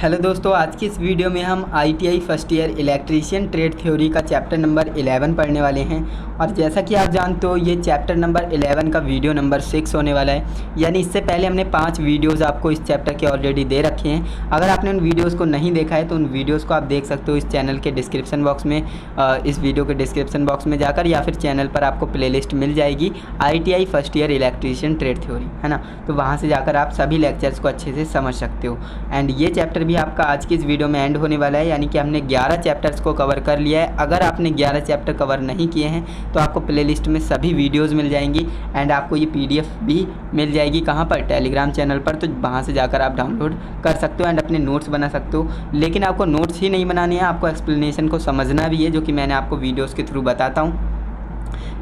Hello दोस्तों, आज की इस वीडियो में हम ITI first year electrician trade theory का चैप्टर नंबर 11 पढ़ने वाले हैं। और जैसा कि आप जानते हो, ये चैप्टर नंबर 11 का वीडियो नंबर 6 होने वाला है। यानी इससे पहले हमने 5 वीडियोस आपको इस चैप्टर के ऑलरेडी दे रखे हैं। अगर आपने उन वीडियोज़ को नहीं देखा है तो उन वीडियोज़ को आप देख सकते हो इस चैनल के डिस्क्रिप्शन बॉक्स में, इस वीडियो के डिस्क्रिप्शन बॉक्स में जाकर, या फिर चैनल पर आपको प्लेलिस्ट मिल जाएगी ITI first year electrician trade theory, है ना। तो वहाँ से जाकर आप सभी लेक्चर्स को अच्छे से समझ सकते हो। एंड ये चैप्टर भी आपका आज की इस वीडियो में एंड होने वाला है, यानी कि हमने 11 चैप्टर्स को कवर कर लिया है। अगर आपने 11 चैप्टर कवर नहीं किए हैं तो आपको प्लेलिस्ट में सभी वीडियोस मिल जाएंगी एंड आपको ये PDF भी मिल जाएगी। कहाँ पर? टेलीग्राम चैनल पर। तो वहाँ से जाकर आप डाउनलोड कर सकते हो एंड अपने नोट्स बना सकते हो। लेकिन आपको नोट्स ही नहीं बनानी है, आपको एक्सप्लेनेशन को समझना भी है, जो कि मैंने आपको वीडियोज़ के थ्रू बताता हूँ,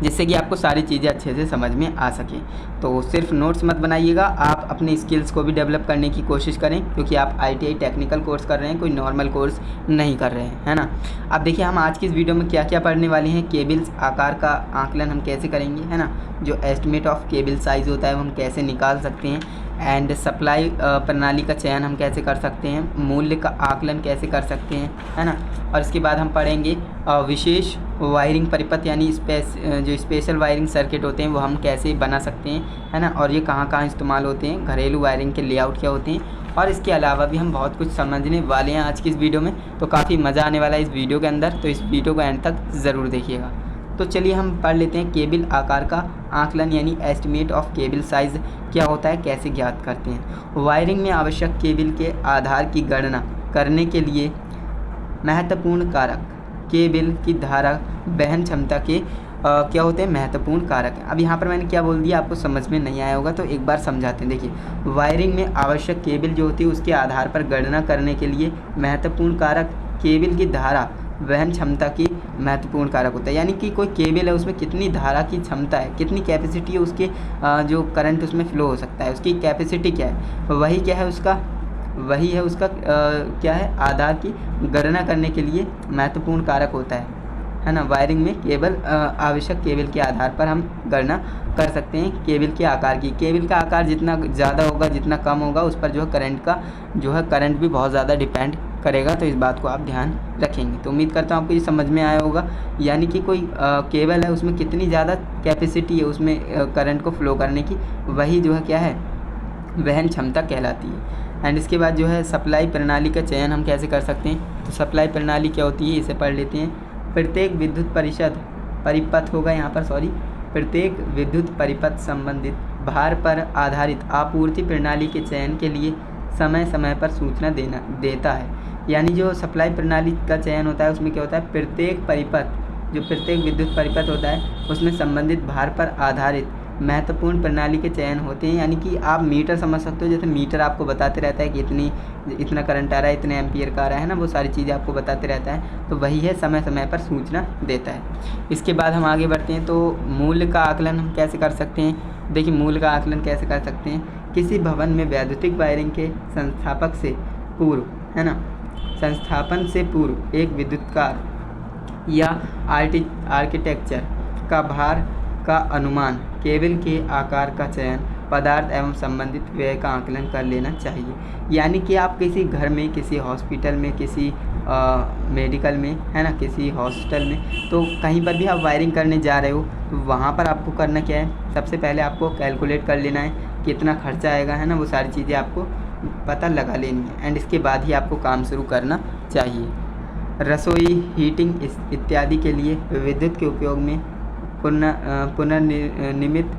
जिससे कि आपको सारी चीज़ें अच्छे से समझ में आ सकें। तो सिर्फ नोट्स मत बनाइएगा, आप अपने स्किल्स को भी डेवलप करने की कोशिश करें, क्योंकि आप ITI टेक्निकल कोर्स कर रहे हैं, कोई नॉर्मल कोर्स नहीं कर रहे हैं, है ना। अब देखिए हम आज की इस वीडियो में क्या क्या पढ़ने वाले हैं। केबल्स आकार का आकलन हम कैसे करेंगे, है ना। जो एस्टिमेट ऑफ केबल साइज़ होता है वो हम कैसे निकाल सकते हैं। एंड सप्लाई प्रणाली का चयन हम कैसे कर सकते हैं। मूल्य का आकलन कैसे कर सकते हैं, है ना। और इसके बाद हम पढ़ेंगे विशेष वायरिंग परिपथ, यानी जो स्पेशल वायरिंग सर्किट होते हैं वो हम कैसे बना सकते हैं, है ना। और ये कहाँ कहाँ इस्तेमाल होते हैं, घरेलू वायरिंग के लेआउट क्या होते हैं। और इसके अलावा भी हम बहुत कुछ समझने वाले हैं आज की इस वीडियो में। तो काफ़ी मज़ा आने वाला है इस वीडियो के अंदर, तो इस वीडियो को एंड तक ज़रूर देखिएगा। तो चलिए हम पढ़ लेते हैं केबल आकार का आकलन, यानी एस्टिमेट ऑफ केबल साइज़ क्या होता है, कैसे ज्ञात करते हैं। वायरिंग में आवश्यक केबल के आधार की गणना करने के लिए महत्वपूर्ण कारक केबल की धारा वहन क्षमता के क्या होते हैं, महत्वपूर्ण कारक हैं। अब यहाँ पर मैंने क्या बोल दिया आपको समझ में नहीं आया होगा, तो एक बार समझाते हैं। देखिए वायरिंग में आवश्यक केबल जो होती है उसके आधार पर गणना करने के लिए महत्वपूर्ण कारक केबल की धारा वहन क्षमता की महत्वपूर्ण कारक होता है। यानी कि कोई केबल है उसमें कितनी धारा की क्षमता है, कितनी कैपेसिटी है उसके, जो करंट उसमें फ़्लो हो सकता है, उसकी कैपेसिटी क्या है, वही क्या है उसका, वही है उसका क्या है, आधार की गणना करने के लिए महत्वपूर्ण कारक होता है ना। वायरिंग में केबल आवश्यक केबल के आधार पर हम गणना कर सकते हैं केबल के आकार की। केबल का आकार जितना ज़्यादा होगा, जितना कम होगा, उस पर जो है करंट का जो है करंट भी बहुत ज़्यादा डिपेंड करेगा। तो इस बात को आप ध्यान रखेंगे। तो उम्मीद करता हूँ आपको ये समझ में आया होगा। यानी कि कोई केबल है उसमें कितनी ज़्यादा कैपेसिटी है उसमें करंट को फ्लो करने की, वही जो है क्या है, वहन क्षमता कहलाती है। एंड इसके बाद जो है सप्लाई प्रणाली का चयन हम कैसे कर सकते हैं। तो सप्लाई प्रणाली क्या होती है, इसे पढ़ लेते हैं। प्रत्येक विद्युत परिपथ होगा यहाँ पर, प्रत्येक विद्युत परिपथ संबंधित भार पर आधारित आपूर्ति प्रणाली के चयन के लिए समय समय पर सूचना देता है। यानी जो सप्लाई प्रणाली का चयन होता है उसमें क्या होता है, प्रत्येक परिपथ, जो प्रत्येक विद्युत परिपथ होता है उसमें संबंधित भार पर आधारित महत्वपूर्ण प्रणाली के चयन होते हैं। यानी कि आप मीटर समझ सकते हो, जैसे मीटर आपको बताते रहता है कि इतना करंट आ रहा है, इतने एम्पियर का आ रहा है ना, वो सारी चीज़ें आपको बताते रहता है। तो वही है, समय समय पर सूचना देता है। इसके बाद हम आगे बढ़ते हैं। तो मूल्य का आकलन हम कैसे कर सकते हैं। देखिए मूल्य का आकलन कैसे कर सकते हैं। किसी भवन में वैद्युतिक वायरिंग के संस्थापक से पूर्व, है ना, संस्थापन से पूर्व एक विद्युतकार या आर्किटेक्चर का भार का अनुमान, केबल के आकार का चयन, पदार्थ एवं संबंधित व्यय का आकलन कर लेना चाहिए। यानी कि आप किसी घर में, किसी हॉस्पिटल में, किसी मेडिकल में, है ना, किसी हॉस्टल में, तो कहीं पर भी आप वायरिंग करने जा रहे हो तो वहाँ पर आपको करना क्या है, सबसे पहले आपको कैलकुलेट कर लेना है कितना खर्चा आएगा, है ना। वो सारी चीज़ें आपको पता लगा लेनी है एंड इसके बाद ही आपको काम शुरू करना चाहिए। रसोई, हीटिंग इत्यादि के लिए विद्युत के उपयोग में पुनर्निर्मित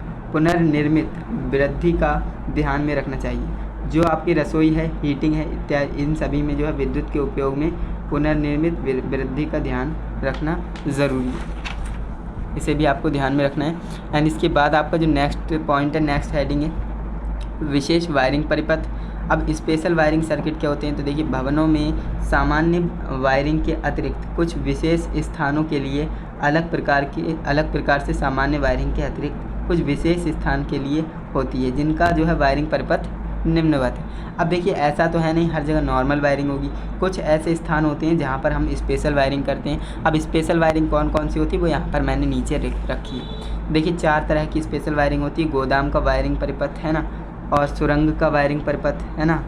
वृद्धि का ध्यान में रखना चाहिए। जो आपकी रसोई है, हीटिंग है इत्यादि, इन सभी में जो है विद्युत के उपयोग में पुनर्निर्मित वृद्धि का ध्यान रखना ज़रूरी है। इसे भी आपको ध्यान में रखना है। एंड इसके बाद आपका जो नेक्स्ट पॉइंट है, नेक्स्ट हेडिंग है विशेष वायरिंग परिपथ। अब स्पेशल वायरिंग सर्किट क्या होते हैं। तो देखिए भवनों में सामान्य वायरिंग के अतिरिक्त कुछ विशेष स्थानों के लिए अलग प्रकार से सामान्य वायरिंग के अतिरिक्त कुछ विशेष स्थान के लिए होती है, जिनका जो है वायरिंग परिपथ निम्नवत है। अब देखिए ऐसा तो है नहीं हर जगह नॉर्मल वायरिंग होगी, कुछ ऐसे स्थान होते हैं जहाँ पर हम स्पेशल वायरिंग करते हैं। अब स्पेशल वायरिंग कौन कौन सी होती है वो यहाँ पर मैंने नीचे रखी है। देखिए 4 तरह की स्पेशल वायरिंग होती है। गोदाम का वायरिंग परिपथ, है ना, और सुरंग का वायरिंग परिपथ, है ना,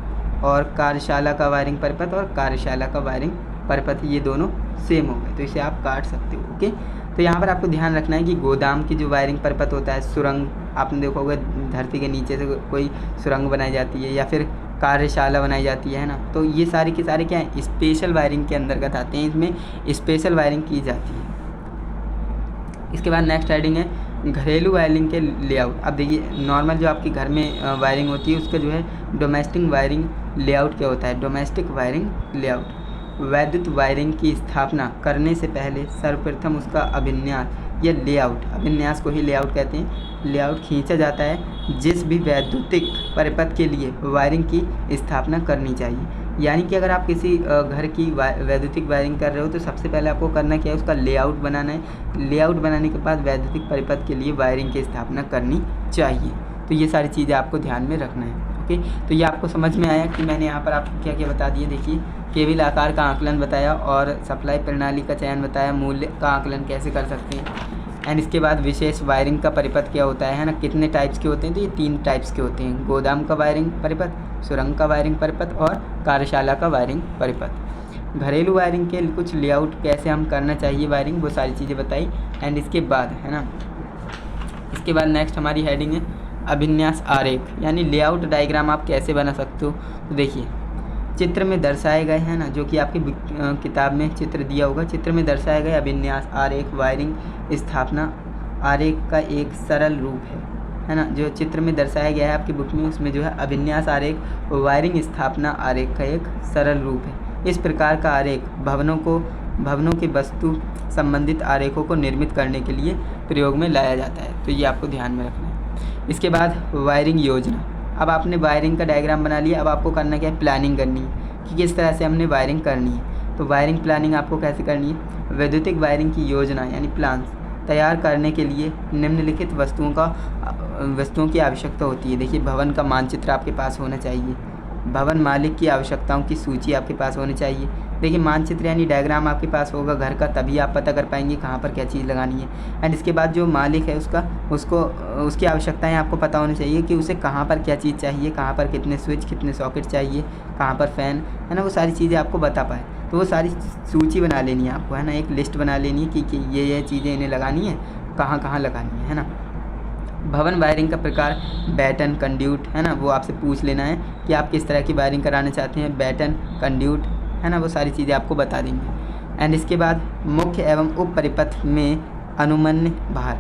और कार्यशाला का वायरिंग परिपथ और कार्यशाला का वायरिंग परिपथ ये दोनों सेम हो गए, तो इसे आप काट सकते हो। ओके, तो यहाँ पर आपको ध्यान रखना है कि गोदाम की जो वायरिंग परिपथ होता है, सुरंग आपने देखा होगा धरती के नीचे से कोई सुरंग बनाई जाती है या फिर कार्यशाला बनाई जाती है ना, तो ये सारे के सारे क्या हैं, स्पेशल वायरिंग के अंतर्गत आते हैं, इसमें स्पेशल वायरिंग की जाती है। इसके बाद नेक्स्ट हेडिंग है घरेलू वायरिंग के लेआउट। अब देखिए नॉर्मल जो आपके घर में वायरिंग होती है उसका जो है डोमेस्टिक वायरिंग लेआउट क्या होता है, डोमेस्टिक वायरिंग लेआउट। वैद्युत वायरिंग की स्थापना करने से पहले सर्वप्रथम उसका अभिन्यास या लेआउट, अभिन्यास को ही लेआउट कहते हैं, लेआउट खींचा जाता है जिस भी वैद्युतिक परिपथ के लिए वायरिंग की स्थापना करनी चाहिए। यानी कि अगर आप किसी घर की वैद्युतिक वायरिंग कर रहे हो तो सबसे पहले आपको करना क्या है, उसका लेआउट बनाना है। लेआउट बनाने के बाद वैद्युतिक परिपथ के लिए वायरिंग की स्थापना करनी चाहिए। तो ये सारी चीज़ें आपको ध्यान में रखना है। ओके, तो ये आपको समझ में आया कि मैंने यहाँ पर आपको क्या क्या बता दिए। देखिए केबल आकार का आकलन बताया और सप्लाई प्रणाली का चयन बताया, मूल्य का आकलन कैसे कर सकते हैं, एंड इसके बाद विशेष वायरिंग का परिपथ क्या होता है ना, कितने टाइप्स के होते हैं, तो ये 3 टाइप्स के होते हैं, गोदाम का वायरिंग परिपथ, सुरंग का वायरिंग परिपथ और कार्यशाला का वायरिंग परिपथ। घरेलू वायरिंग के कुछ लेआउट कैसे हम करना चाहिए वायरिंग, वो सारी चीज़ें बताई। एंड इसके बाद है ना, इसके बाद नेक्स्ट हमारी हेडिंग है अभिन्यास आरेख, यानी लेआउट डायग्राम आप कैसे बना सकते हो। तो देखिए चित्र में दर्शाए गए हैं ना, जो कि आपकी किताब में चित्र दिया होगा, चित्र में दर्शाए गए अभिन्यास आरेख वायरिंग स्थापना आरेख का एक सरल रूप है ना, जो चित्र में दर्शाया गया है आपकी बुक में, उसमें जो है अभिन्यास आरेख वायरिंग स्थापना आरेख का एक सरल रूप है। इस प्रकार का आरेख भवनों के वस्तु संबंधित आरेखों को निर्मित करने के लिए प्रयोग में लाया जाता है। तो ये आपको ध्यान में रखना है। इसके बाद वायरिंग योजना। अब आपने वायरिंग का डायग्राम बना लिया, अब आपको करना क्या है, प्लानिंग करनी है कि किस तरह से हमने वायरिंग करनी है। तो वायरिंग प्लानिंग आपको कैसे करनी है, वैद्युतिक वायरिंग की योजना यानी प्लान्स तैयार करने के लिए निम्नलिखित वस्तुओं की आवश्यकता होती है। देखिए भवन का मानचित्र आपके पास होना चाहिए, भवन मालिक की आवश्यकताओं की सूची आपके पास होनी चाहिए। देखिए मानचित्र यानी डायग्राम आपके पास होगा घर का, तभी आप पता कर पाएंगे कहाँ पर क्या चीज़ लगानी है। एंड इसके बाद जो मालिक है उसकी आवश्यकताएं आपको पता होनी चाहिए कि उसे कहाँ पर क्या चीज़ चाहिए, कहाँ पर कितने स्विच कितने सॉकेट चाहिए, कहाँ पर फ़ैन है ना, वो सारी चीज़ें आपको बता पाए। तो वो सारी सूची बना लेनी है आपको, है ना, एक लिस्ट बना लेनी है कि ये चीज़ें इन्हें लगानी है, कहाँ कहाँ लगानी है ना। भवन वायरिंग का प्रकार बैटन कंड्यूट है ना, वो आपसे पूछ लेना है कि आप किस तरह की वायरिंग कराना चाहते हैं, बैटन कंड्यूट है ना, वो सारी चीज़ें आपको बता देंगे। एंड इसके बाद मुख्य एवं उप परिपथ में अनुमन्य भार।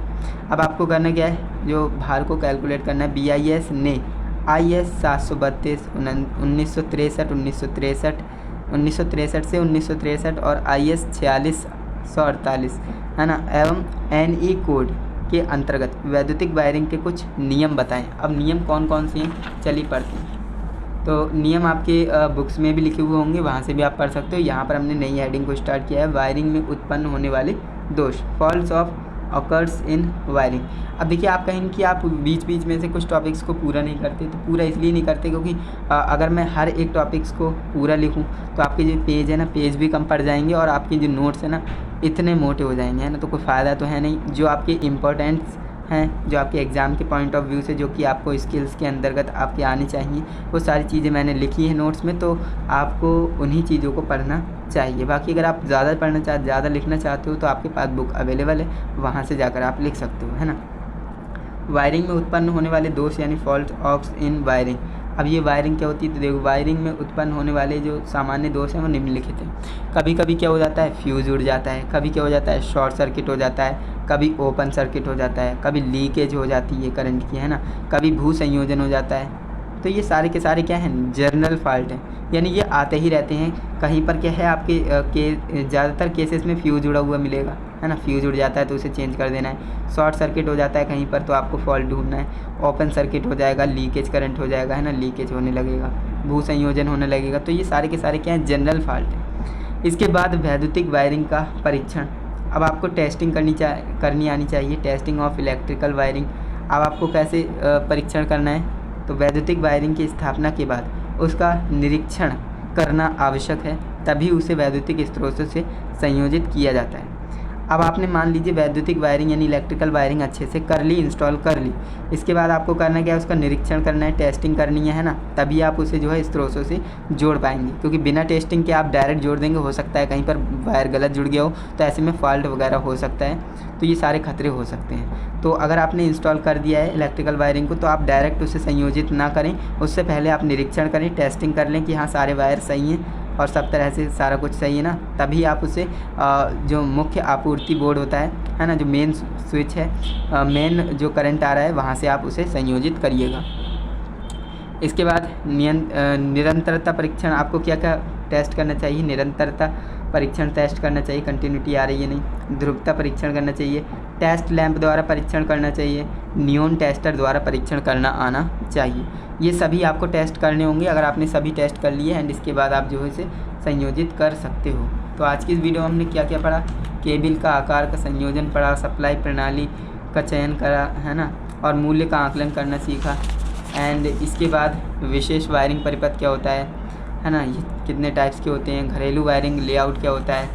अब आपको करना क्या है, जो भार को कैलकुलेट करना है। BIS ने IS 732 1963 से 1963 और IS 4648 है ना एवं NE कोड के अंतर्गत वैद्युतिक वायरिंग के कुछ नियम बताएं। अब नियम कौन कौन से हैं, चलिए पढ़ते हैं। तो नियम आपके बुक्स में भी लिखे हुए होंगे, वहाँ से भी आप पढ़ सकते हो। यहाँ पर हमने नई हेडिंग को स्टार्ट किया है, वायरिंग में उत्पन्न होने वाले दोष, faults of occurs in wiring. अब देखिए आप कहेंगे कि आप बीच बीच में से कुछ टॉपिक्स को पूरा नहीं करते, तो पूरा इसलिए नहीं करते क्योंकि अगर मैं हर एक टॉपिक्स को पूरा लिखूं तो आपके जो पेज है ना, पेज भी कम पड़ जाएंगे और आपके जो नोट्स है ना इतने मोटे हो जाएंगे, है ना, तो कोई फ़ायदा तो है नहीं। जो आपके इम्पोर्टेंट्स हैं, जो आपके एग्ज़ाम के पॉइंट ऑफ व्यू से जो कि आपको स्किल्स के अंतर्गत आपके आनी चाहिए, वो सारी चीज़ें मैंने लिखी हैं नोट्स में, तो आपको उन्हीं चीज़ों को पढ़ना चाहिए। बाकी अगर आप ज़्यादा लिखना चाहते हो तो आपके पास बुक अवेलेबल है, वहाँ से जाकर आप लिख सकते हो, है ना। वायरिंग में उत्पन्न होने वाले दोष यानी फॉल्ट ऑक्स इन वायरिंग। अब ये वायरिंग क्या होती है, तो देखो वायरिंग में उत्पन्न होने वाले जो सामान्य दोष हैं वो निम्नलिखित हैं। कभी कभी क्या हो जाता है, फ्यूज़ उड़ जाता है, कभी क्या हो जाता है, शॉर्ट सर्किट हो जाता है, कभी ओपन सर्किट हो जाता है, कभी लीकेज हो जाती है करंट की, है ना, कभी भू संयोजन हो जाता है। तो ये सारे के सारे क्या हैं, जर्नल फॉल्ट हैं, यानी ये आते ही रहते हैं। कहीं पर क्या है आपके ज़्यादातर केसेस में फ्यूज़ उड़ा हुआ मिलेगा, है ना, फ्यूज़ उड़ जाता है तो उसे चेंज कर देना है। शॉर्ट सर्किट हो जाता है कहीं पर तो आपको फॉल्ट ढूंढना है। ओपन सर्किट हो जाएगा, लीकेज करंट हो जाएगा, है ना, लीकेज होने लगेगा, भू संयोजन होने लगेगा। तो ये सारे के सारे क्या हैं, जनरल फॉल्ट है। इसके बाद वैद्युतिक वायरिंग का परीक्षण। अब आपको टेस्टिंग करनी आनी चाहिए, टेस्टिंग ऑफ इलेक्ट्रिकल वायरिंग। अब आपको कैसे परीक्षण करना है, तो वैद्युतिक वायरिंग की स्थापना के बाद उसका निरीक्षण करना आवश्यक है, तभी उसे वैद्युतिक स्रोतों से संयोजित किया जाता है। अब आपने मान लीजिए वैद्युतिक वायरिंग यानी इलेक्ट्रिकल वायरिंग अच्छे से कर ली, इंस्टॉल कर ली। इसके बाद आपको करना क्या है, उसका निरीक्षण करना है, टेस्टिंग करनी है ना, तभी आप उसे जो है स्रोतों से जोड़ पाएंगे। क्योंकि बिना टेस्टिंग के आप डायरेक्ट जोड़ देंगे, हो सकता है कहीं पर वायर गलत जुड़ गया हो, तो ऐसे में फॉल्ट वगैरह हो सकता है, तो ये सारे खतरे हो सकते हैं। तो अगर आपने इंस्टॉल कर दिया है इलेक्ट्रिकल वायरिंग को, तो आप डायरेक्ट उसे संयोजित ना करें, उससे पहले आप निरीक्षण करें, टेस्टिंग कर लें कि हाँ सारे वायर सही हैं और सब तरह से सारा कुछ सही है ना, तभी आप उसे जो मुख्य आपूर्ति बोर्ड होता है ना, जो मेन स्विच है, मेन जो करंट आ रहा है वहाँ से आप उसे संयोजित करिएगा। इसके बाद निरंतरता परीक्षण, आपको क्या क्या टेस्ट करना चाहिए, निरंतरता परीक्षण टेस्ट करना चाहिए, कंटिन्यूटी आ रही है नहीं, ध्रुवता परीक्षण करना चाहिए, टेस्ट लैंप द्वारा परीक्षण करना चाहिए, नियॉन टेस्टर द्वारा परीक्षण करना आना चाहिए। ये सभी आपको टेस्ट करने होंगे। अगर आपने सभी टेस्ट कर लिए एंड इसके बाद आप जो है इसे संयोजित कर सकते हो। तो आज की इस वीडियो में हमने क्या क्या पढ़ा, केबल का आकार का संयोजन पढ़ा, सप्लाई प्रणाली का चयन करा है ना, और मूल्य का आकलन करना सीखा। एंड इसके बाद विशेष वायरिंग परिपथ क्या होता है ना, ये कितने टाइप्स के होते हैं, घरेलू वायरिंग लेआउट क्या होता है,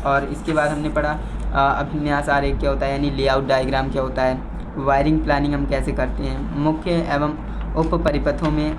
और इसके बाद हमने पढ़ा अभिन्यास आरेख क्या होता है यानी लेआउट डायग्राम क्या होता है, वायरिंग प्लानिंग हम कैसे करते हैं, मुख्य एवं उप परिपथों में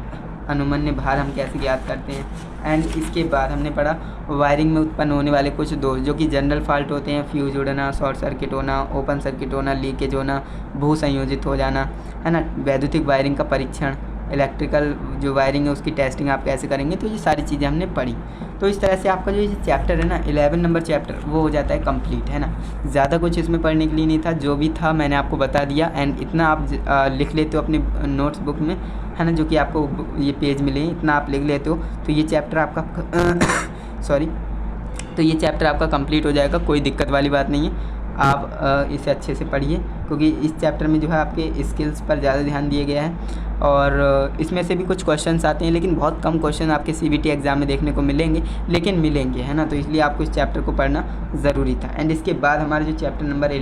अनुमन्य भार हम कैसे ज्ञात करते हैं। एंड इसके बाद हमने पढ़ा वायरिंग में उत्पन्न होने वाले कुछ दोष जो कि जनरल फॉल्ट होते हैं, फ्यूज उड़ना, शॉर्ट सर्किट होना, ओपन सर्किट होना, लीकेज होना, भू संयोजित हो जाना है ना, वैद्युतिक वायरिंग का परीक्षण, इलेक्ट्रिकल जो वायरिंग है उसकी टेस्टिंग आप कैसे करेंगे। तो ये सारी चीज़ें हमने पढ़ी। तो इस तरह से आपका जो ये चैप्टर है ना 11 नंबर चैप्टर वो हो जाता है कंप्लीट है ना। ज़्यादा कुछ इसमें पढ़ने के लिए नहीं था, जो भी था मैंने आपको बता दिया। एंड इतना आप लिख लेते हो अपनी नोट्स बुक में है ना, जो कि आपको ये पेज मिले हैं, इतना आप लिख लेते हो तो ये चैप्टर आपका तो ये चैप्टर आपका कंप्लीट हो जाएगा। कोई दिक्कत वाली बात नहीं है, आप इसे अच्छे से पढ़िए क्योंकि इस चैप्टर में जो है आपके स्किल्स पर ज़्यादा ध्यान दिया गया है। और इसमें से भी कुछ क्वेश्चंस आते हैं लेकिन बहुत कम क्वेश्चन आपके CBT एग्ज़ाम में देखने को मिलेंगे, लेकिन मिलेंगे है ना, तो इसलिए आपको इस चैप्टर को पढ़ना ज़रूरी था। एंड इसके बाद हमारा जो चैप्टर नंबर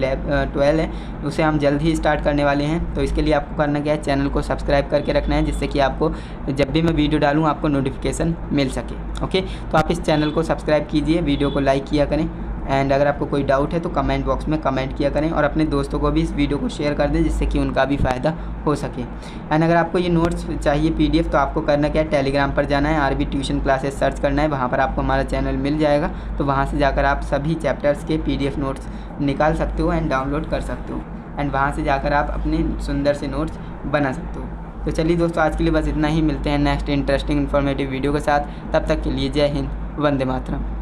12 है उसे हम जल्द ही स्टार्ट करने वाले हैं। तो इसके लिए आपको करना क्या है, चैनल को सब्सक्राइब करके रखना है जिससे कि आपको जब भी मैं वीडियो डालूँ आपको नोटिफिकेशन मिल सके। ओके, तो आप इस चैनल को सब्सक्राइब कीजिए, वीडियो को लाइक किया करें। एंड अगर आपको कोई डाउट है तो कमेंट बॉक्स में कमेंट किया करें और अपने दोस्तों को भी इस वीडियो को शेयर कर दें जिससे कि उनका भी फ़ायदा हो सके। एंड अगर आपको ये नोट्स चाहिए PDF तो आपको करना क्या है, टेलीग्राम पर जाना है, RB ट्यूशन क्लासेस सर्च करना है, वहाँ पर आपको हमारा चैनल मिल जाएगा। तो वहाँ से जाकर आप सभी चैप्टर्स के PDF नोट्स निकाल सकते हो एंड डाउनलोड कर सकते हो। एंड वहाँ से जाकर आप अपने सुंदर से नोट्स बना सकते हो। तो चलिए दोस्तों, आज के लिए बस इतना ही। मिलते हैं नेक्स्ट इंटरेस्टिंग इन्फॉर्मेटिव वीडियो के साथ। तब तक के लिए जय हिंद, वंदे मातरम।